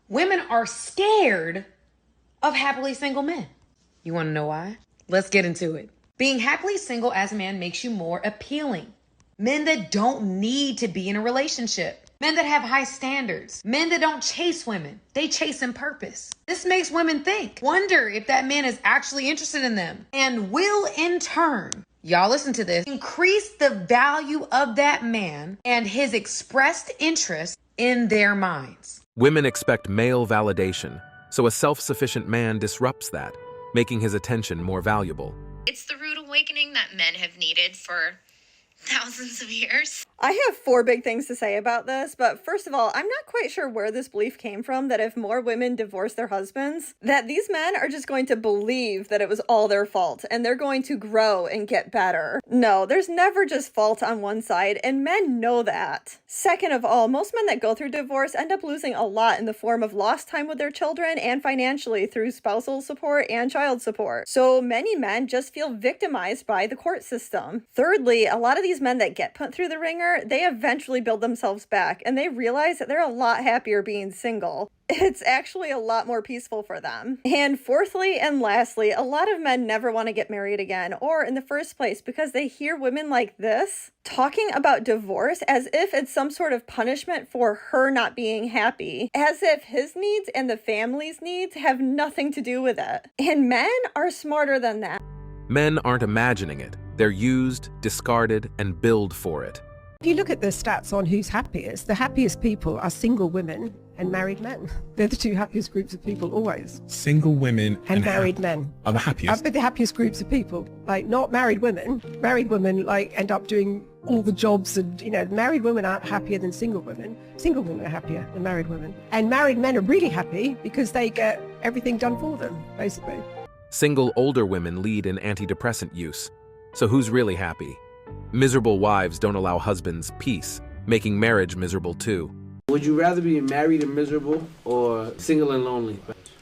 Women are scared of happily single men. You want to know why? Let's get into it. Being happily single as a man makes you more appealing. Men that don't need to be in a relationship. Men that have high standards. Men that don't chase women. They chase in purpose. This makes women think, wonder if that man is actually interested in them, and will in turn, y'all listen to this, increase the value of that man and his expressed interest in their minds. Women expect male validation, so a self-sufficient man disrupts that, making his attention more valuable. It's the rude awakening that men have needed for thousands of years. I have 4 big things to say about this, but first of all, I'm not quite sure where this belief came from that if more women divorce their husbands, that these men are just going to believe that it was all their fault and they're going to grow and get better. No, there's never just fault on one side, and men know that. Second of all, most men that go through divorce end up losing a lot in the form of lost time with their children and financially through spousal support and child support. So many men just feel victimized by the court system. Thirdly, a lot of these men that get put through the ringer, they eventually build themselves back and they realize that they're a lot happier being single. It's actually a lot more peaceful for them. And fourthly and lastly, a lot of men never want to get married again, or in the first place, because they hear women like this talking about divorce as if it's some sort of punishment for her not being happy, as if his needs and the family's needs have nothing to do with it. And men are smarter than that. Men aren't imagining it. They're used, discarded, and billed for it. If you look at the stats on who's happiest, the happiest people are single women and married men. They're the 2 happiest groups of people always. Single women and married men are the happiest. Are the happiest groups of people. Like, not married women. Married women like end up doing all the jobs, and married women aren't happier than single women. Single women are happier than married women. And married men are really happy because they get everything done for them, basically. Single older women lead in antidepressant use. So who's really happy? Miserable wives don't allow husbands peace, making marriage miserable too. Would you rather be married and miserable or single and lonely?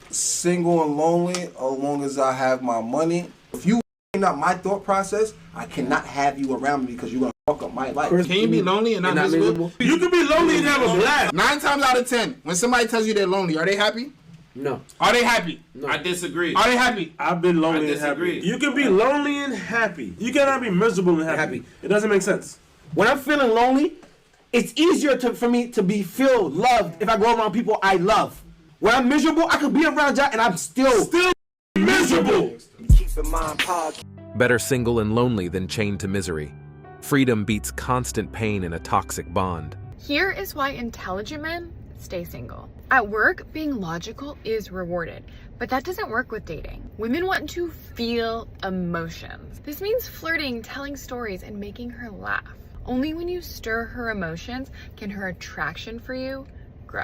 Single and lonely, as long as I have my money. If you not my thought process, I cannot have you around me because you're going to fuck up my life. Can you be lonely and not miserable? You can be lonely and have a blast. 9 times out of 10, when somebody tells you they're lonely, are they happy? No. Are they happy? No. I disagree. Are they happy? I've been lonely and happy. You can be lonely and happy. You cannot be miserable and happy. It doesn't make sense. When I'm feeling lonely, it's easier for me to feel loved if I go around people I love. When I'm miserable, I could be around y'all and I'm still miserable. Keep in mind, Better single and lonely than chained to misery. Freedom beats constant pain in a toxic bond. Here is why intelligent men stay single. At work, being logical is rewarded, but that doesn't work with dating. Women want to feel emotions. This means flirting, telling stories, and making her laugh. Only when you stir her emotions can her attraction for you grow.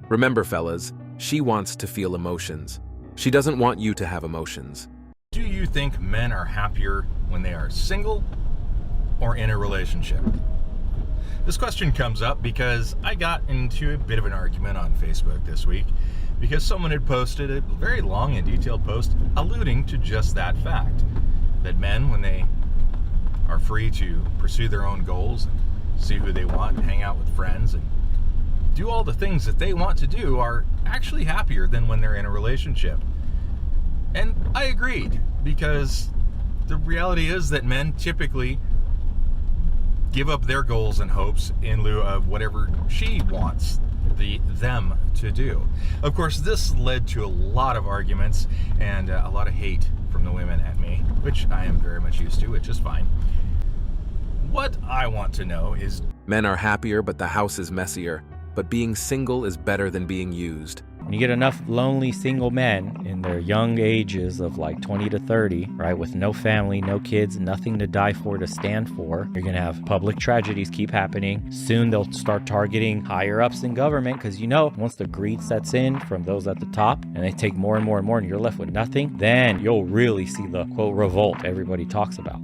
Remember, fellas, she wants to feel emotions. She doesn't want you to have emotions. Do you think men are happier when they are single or in a relationship? This question comes up because I got into a bit of an argument on Facebook this week because someone had posted a very long and detailed post alluding to just that fact. That men, when they are free to pursue their own goals and see who they want and hang out with friends and do all the things that they want to do, are actually happier than when they're in a relationship. And I agreed, because the reality is that men typically give up their goals and hopes in lieu of whatever she wants them to do. Of course, this led to a lot of arguments and a lot of hate from the women at me, which I am very much used to, which is fine. What I want to know is... Men are happier, but the house is messier. But being single is better than being used. When you get enough lonely single men in their young ages of like 20 to 30, right, with no family, no kids, nothing to die for, to stand for, you're going to have public tragedies keep happening. Soon they'll start targeting higher ups in government because, once the greed sets in from those at the top and they take more and more and more and you're left with nothing, then you'll really see the, quote, revolt everybody talks about.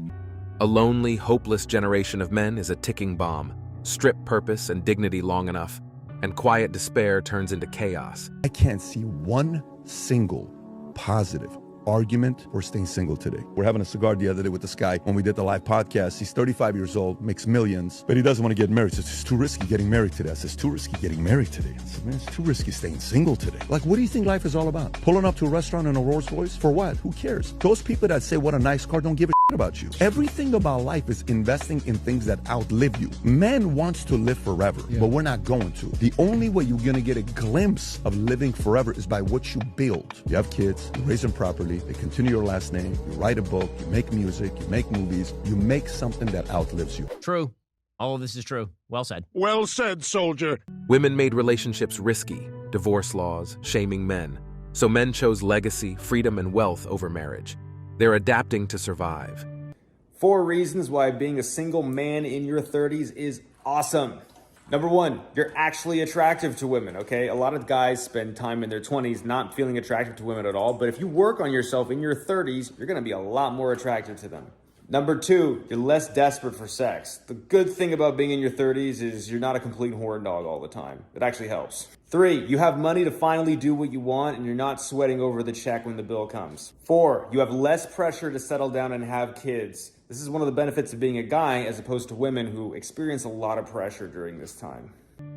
A lonely, hopeless generation of men is a ticking bomb. Strip purpose and dignity long enough, and quiet despair turns into chaos. I can't see one single positive argument or staying single today. We're having a cigar the other day with this guy when we did the live podcast. He's 35 years old, makes millions, but he doesn't want to get married. He says, it's too risky getting married today. I said, it's too risky getting married today. I said, man, it's too risky staying single today. Like, what do you think life is all about? Pulling up to a restaurant in a Rolls Royce? For what? Who cares? Those people that say, what a nice car, don't give a shit about you. Everything about life is investing in things that outlive you. Man wants to live forever, but we're not going to. The only way you're going to get a glimpse of living forever is by what you build. You have kids, you raise them properly, they continue your last name, you write a book, you make music, you make movies, you make something that outlives you. True. All of this is true. Well said. Well said, soldier. Women made relationships risky, divorce laws, shaming men. So men chose legacy, freedom, and wealth over marriage. They're adapting to survive. 4 reasons why being a single man in your 30s is awesome. Number 1, you're actually attractive to women, okay? A lot of guys spend time in their 20s not feeling attractive to women at all, but if you work on yourself in your 30s, you're gonna be a lot more attractive to them. Number 2, you're less desperate for sex. The good thing about being in your 30s is you're not a complete horn dog all the time. It actually helps. 3, you have money to finally do what you want and you're not sweating over the check when the bill comes. 4, you have less pressure to settle down and have kids. This is one of the benefits of being a guy as opposed to women who experience a lot of pressure during this time.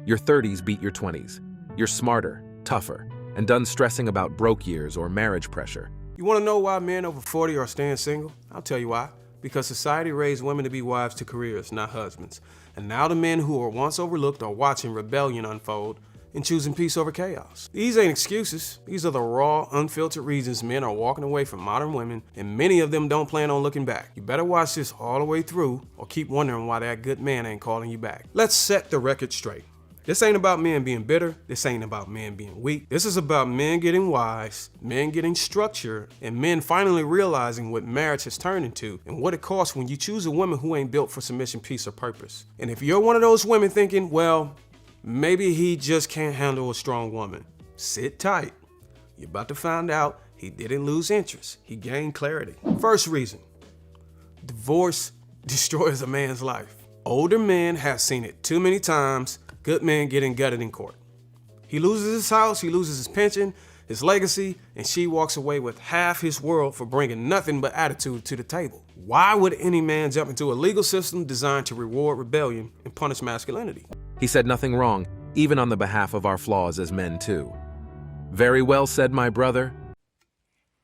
Your 30s beat your 20s. You're smarter, tougher, and done stressing about broke years or marriage pressure. You want to know why men over 40 are staying single? I'll tell you why. Because society raised women to be wives to careers, not husbands. And now the men who were once overlooked are watching rebellion unfold and choosing peace over chaos. These ain't excuses. These are the raw, unfiltered reasons men are walking away from modern women, and many of them don't plan on looking back. You better watch this all the way through or keep wondering why that good man ain't calling you back. Let's set the record straight. This ain't about men being bitter. This ain't about men being weak. This is about men getting wise, men getting structure, and men finally realizing what marriage has turned into and what it costs when you choose a woman who ain't built for submission, peace, or purpose. And if you're one of those women thinking, well, maybe he just can't handle a strong woman, sit tight. You're about to find out he didn't lose interest. He gained clarity. First reason, divorce destroys a man's life. Older men have seen it too many times. Good men getting gutted in court. He loses his house, he loses his pension, his legacy, and she walks away with half his world for bringing nothing but attitude to the table. Why would any man jump into a legal system designed to reward rebellion and punish masculinity? He said nothing wrong, even on the behalf of our flaws as men too. Very well said, my brother.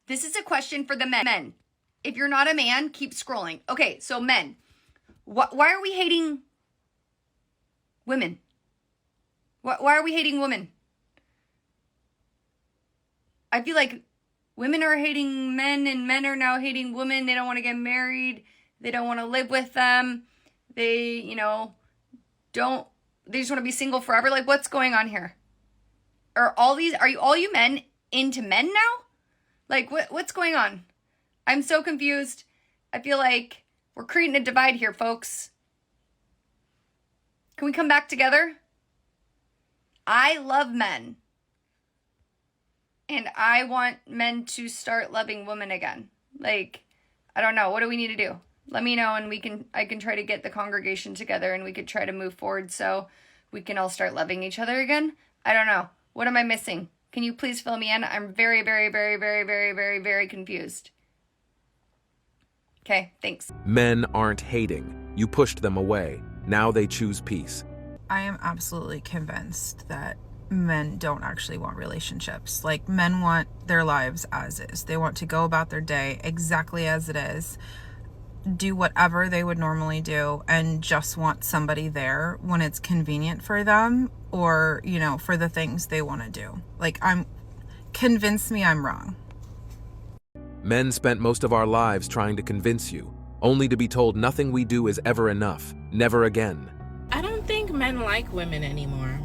This is a question for the men. If you're not a man, keep scrolling. Okay, so men, why are we hating women? Why are we hating women? I feel like women are hating men and men are now hating women. They don't want to get married. They don't want to live with them. They, they just want to be single forever. Like, what's going on here? Are all you men into men now? Like, what's going on? I'm so confused. I feel like we're creating a divide here, folks. Can we come back together? I love men. And I want men to start loving women again. Like, I don't know. What do we need to do? Let me know and I can try to get the congregation together and we could try to move forward so we can all start loving each other again. I don't know. What am I missing? Can you please fill me in? I'm very, very, very, very, very, very, very confused. Okay, thanks. Men aren't hating. You pushed them away. Now they choose peace. I am absolutely convinced that men don't actually want relationships. Like, men want their lives as is. They want to go about their day exactly as it is, do whatever they would normally do, and just want somebody there when it's convenient for them or, for the things they want to do. Like, convince me I'm wrong. Men spent most of our lives trying to convince you, only to be told nothing we do is ever enough, never again. I don't think men like women anymore.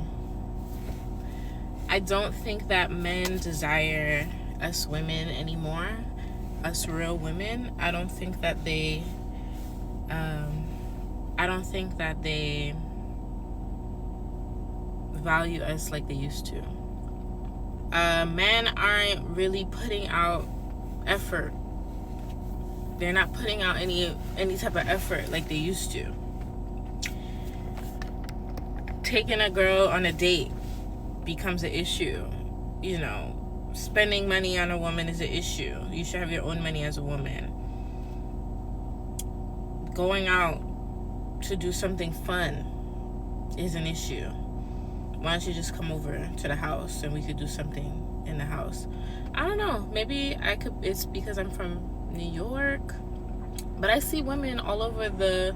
I don't think that men desire us women anymore, us real women. I don't think that they value us like they used to. Men aren't really putting out effort. They're not putting out any type of effort like they used to. Taking a girl on a date becomes an issue, spending money on a woman is an issue. You should have your own money as a woman. Going out to do something fun is an issue. Why don't you just come over to the house and we could do something in the house? I don't know. Maybe it's because I'm from New York, but I see women all over the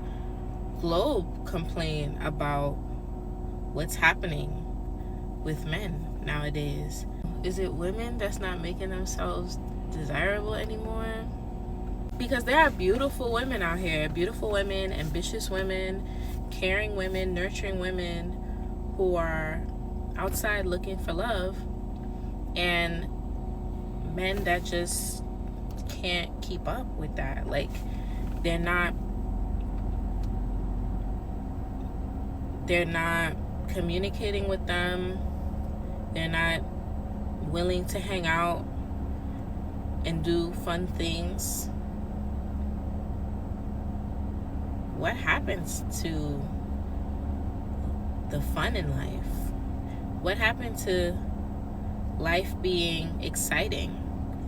globe complain about what's happening with men nowadays. Is it women that's not making themselves desirable anymore? Because there are beautiful women out here, beautiful women, ambitious women, caring women, nurturing women who are outside looking for love, and men that just can't keep up with that. Like, they're not communicating with them. They're not willing to hang out and do fun things. What happens to the fun in life? What happened to life being exciting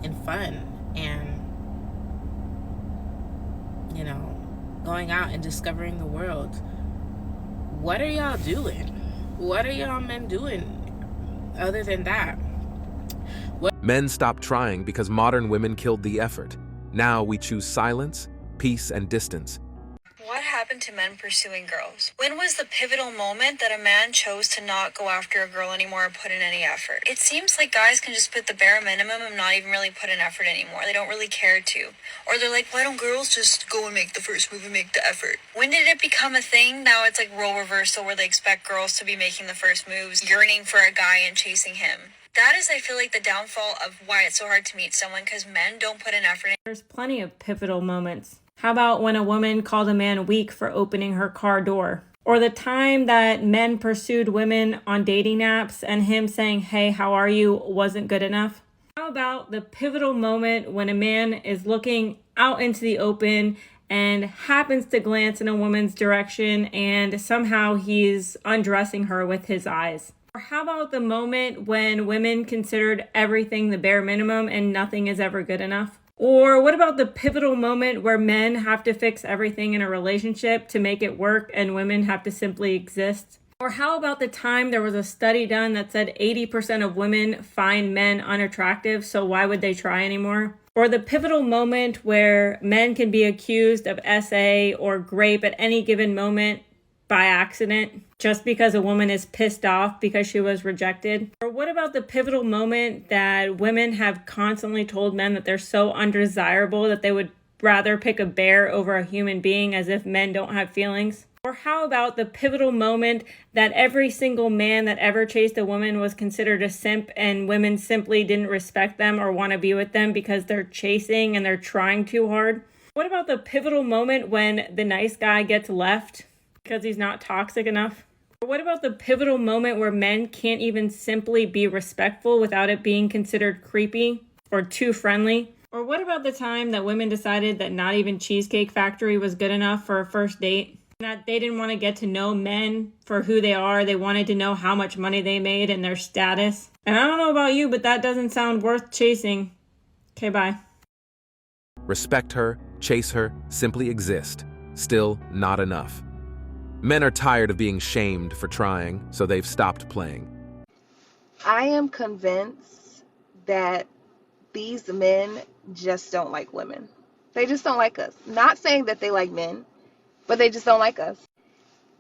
and fun and, going out and discovering the world? What are y'all doing? What are y'all men doing other than that? Men stopped trying because modern women killed the effort. Now we choose silence, peace, and distance. What happened to men pursuing girls? When was the pivotal moment that a man chose to not go after a girl anymore or put in any effort? It seems like guys can just put the bare minimum and not even really put in effort anymore. They don't really care to. Or they're like, why don't girls just go and make the first move and make the effort? When did it become a thing? Now it's like role reversal where they expect girls to be making the first moves, yearning for a guy and chasing him. That is, I feel like, the downfall of why it's so hard to meet someone, because men don't put in effort. There's plenty of pivotal moments. How about when a woman called a man weak for opening her car door? Or the time that men pursued women on dating apps and him saying, hey, how are you, wasn't good enough? How about the pivotal moment when a man is looking out into the open and happens to glance in a woman's direction and somehow he's undressing her with his eyes? Or how about the moment when women considered everything the bare minimum and nothing is ever good enough? Or what about the pivotal moment where men have to fix everything in a relationship to make it work and women have to simply exist? Or how about the time there was a study done that said 80% of women find men unattractive, so why would they try anymore? Or the pivotal moment where men can be accused of SA or grape at any given moment by accident just because a woman is pissed off because she was rejected? Or what about the pivotal moment that women have constantly told men that they're so undesirable that they would rather pick a bear over a human being, as if men don't have feelings? Or how about the pivotal moment that every single man that ever chased a woman was considered a simp and women simply didn't respect them or want to be with them because they're chasing and they're trying too hard? What about the pivotal moment when the nice guy gets left because he's not toxic enough? Or what about the pivotal moment where men can't even simply be respectful without it being considered creepy or too friendly? Or what about the time that women decided that not even Cheesecake Factory was good enough for a first date? That they didn't want to get to know men for who they are. They wanted to know how much money they made and their status. And I don't know about you, but that doesn't sound worth chasing. Okay, bye. Respect her, chase her, simply exist. Still not enough. Men are tired of being shamed for trying, so they've stopped playing. I am convinced that these men just don't like women. They just don't like us. Not saying that they like men, but they just don't like us.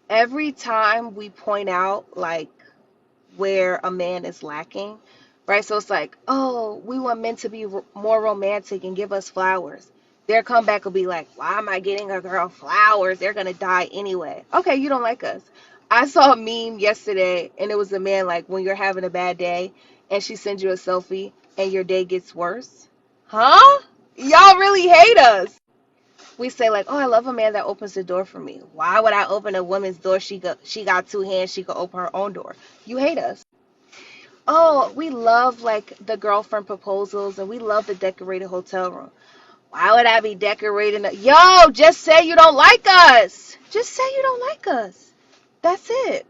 Every time we point out, like, where a man is lacking, right? So it's like, oh, we want men to be more romantic and give us flowers. Their comeback will be like, why am I getting a girl flowers? They're going to die anyway. Okay, you don't like us. I saw a meme yesterday, and it was a man like, when you're having a bad day, and she sends you a selfie, and your day gets worse. Huh? Y'all really hate us. We say like, oh, I love a man that opens the door for me. Why would I open a woman's door? She got two hands. She could open her own door. You hate us. Oh, we love like the girlfriend proposals, and we love the decorated hotel room. Why would I be decorating? Yo, just say you don't like us. Just say you don't like us. That's it.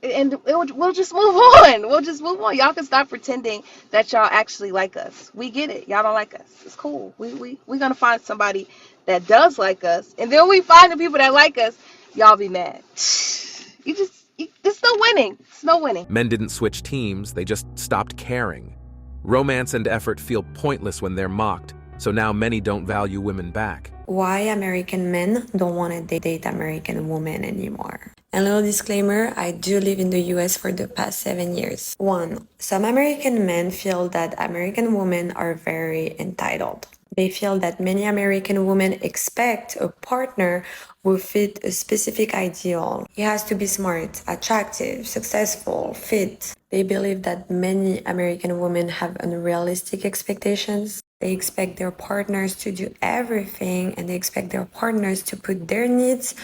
and we'll just move on. We'll just move on. Y'all can stop pretending that y'all actually like us. We get it. Y'all don't like us. It's cool. We're gonna find somebody that does like us, and then we find the people that like us. Y'all be mad. It's no winning. It's no winning. Men didn't switch teams, they just stopped caring. Romance and effort feel pointless when they're mocked, so now many don't value women back. Why American men don't want to date American women anymore. A little disclaimer, I do live in the US for the past 7 years. 1. Some American men feel that American women are very entitled. They feel that many American women expect a partner who fit a specific ideal. He has to be smart, attractive, successful, fit. They believe that many American women have unrealistic expectations. They expect their partners to do everything, and they expect their partners to put their needs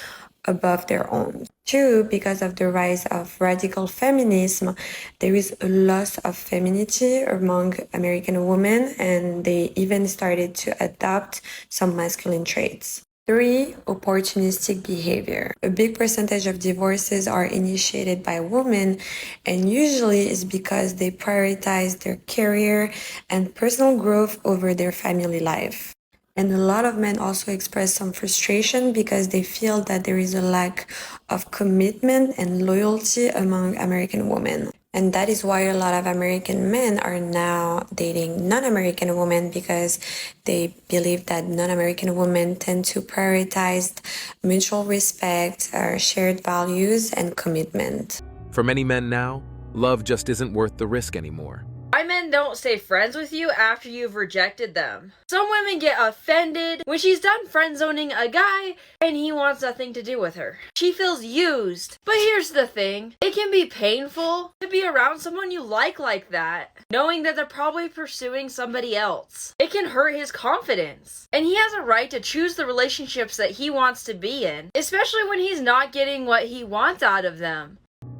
above their own. 2, because of the rise of radical feminism, there is a loss of femininity among American women, and they even started to adopt some masculine traits. 3, opportunistic behavior. A big percentage of divorces are initiated by women, and usually is because they prioritize their career and personal growth over their family life. And a lot of men also express some frustration because they feel that there is a lack of commitment and loyalty among American women. And that is why a lot of American men are now dating non-American women, because they believe that non-American women tend to prioritize mutual respect, shared values, and commitment. For many men now, love just isn't worth the risk anymore. Why men don't stay friends with you after you've rejected them. Some women get offended when she's done friend-zoning a guy and he wants nothing to do with her. She feels used. But here's the thing. It can be painful to be around someone you like that, knowing that they're probably pursuing somebody else. It can hurt his confidence. And he has a right to choose the relationships that he wants to be in, especially when he's not getting what he wants out of them.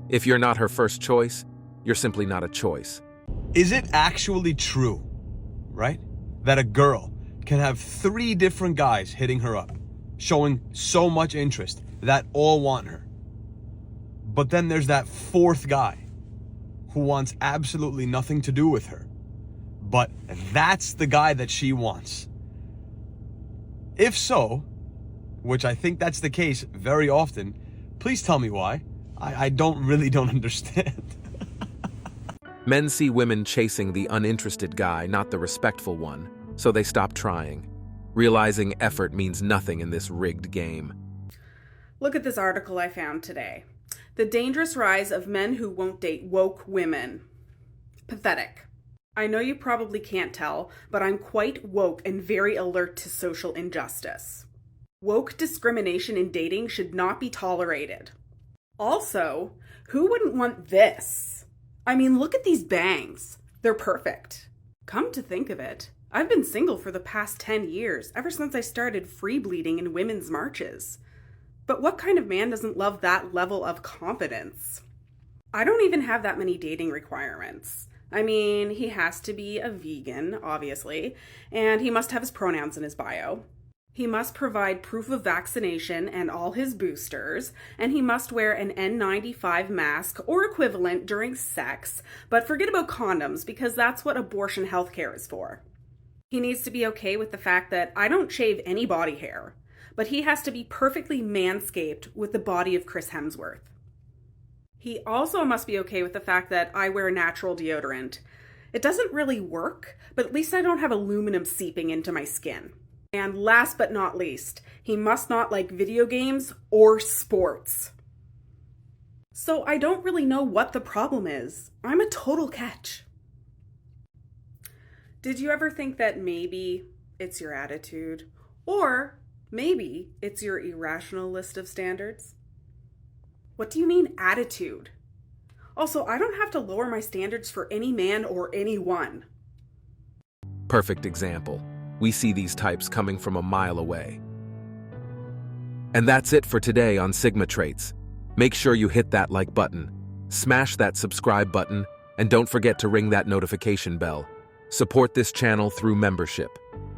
If you're not her first choice, you're simply not a choice. Is it actually true, right, that a girl can have 3 different guys hitting her up, showing so much interest that all want her? But then there's that 4th guy who wants absolutely nothing to do with her. But that's the guy that she wants. If so, which I think that's the case very often, please tell me why. I don't understand. Men see women chasing the uninterested guy, not the respectful one, so they stop trying, realizing effort means nothing in this rigged game. Look at this article I found today. The dangerous rise of men who won't date woke women. Pathetic. I know you probably can't tell, but I'm quite woke and very alert to social injustice. Woke discrimination in dating should not be tolerated. Also, who wouldn't want this? I mean, look at these bangs. They're perfect. Come to think of it, I've been single for the past 10 years, ever since I started free bleeding in women's marches. But what kind of man doesn't love that level of confidence? I don't even have that many dating requirements. I mean, he has to be a vegan, obviously, and he must have his pronouns in his bio. He must provide proof of vaccination and all his boosters, and he must wear an N95 mask or equivalent during sex, but forget about condoms because that's what abortion healthcare is for. He needs to be okay with the fact that I don't shave any body hair, but he has to be perfectly manscaped with the body of Chris Hemsworth. He also must be okay with the fact that I wear natural deodorant. It doesn't really work, but at least I don't have aluminum seeping into my skin. And last but not least, he must not like video games or sports. So I don't really know what the problem is. I'm a total catch. Did you ever think that maybe it's your attitude, or maybe it's your irrational list of standards? What do you mean attitude? Also, I don't have to lower my standards for any man or anyone. Perfect example. We see these types coming from a mile away. And that's it for today on Sigma Traits. Make sure you hit that like button, smash that subscribe button, and don't forget to ring that notification bell. Support this channel through membership.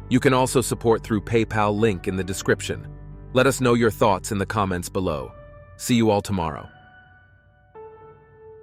You can also support through PayPal, link in the description. Let us know your thoughts in the comments below. See you all tomorrow.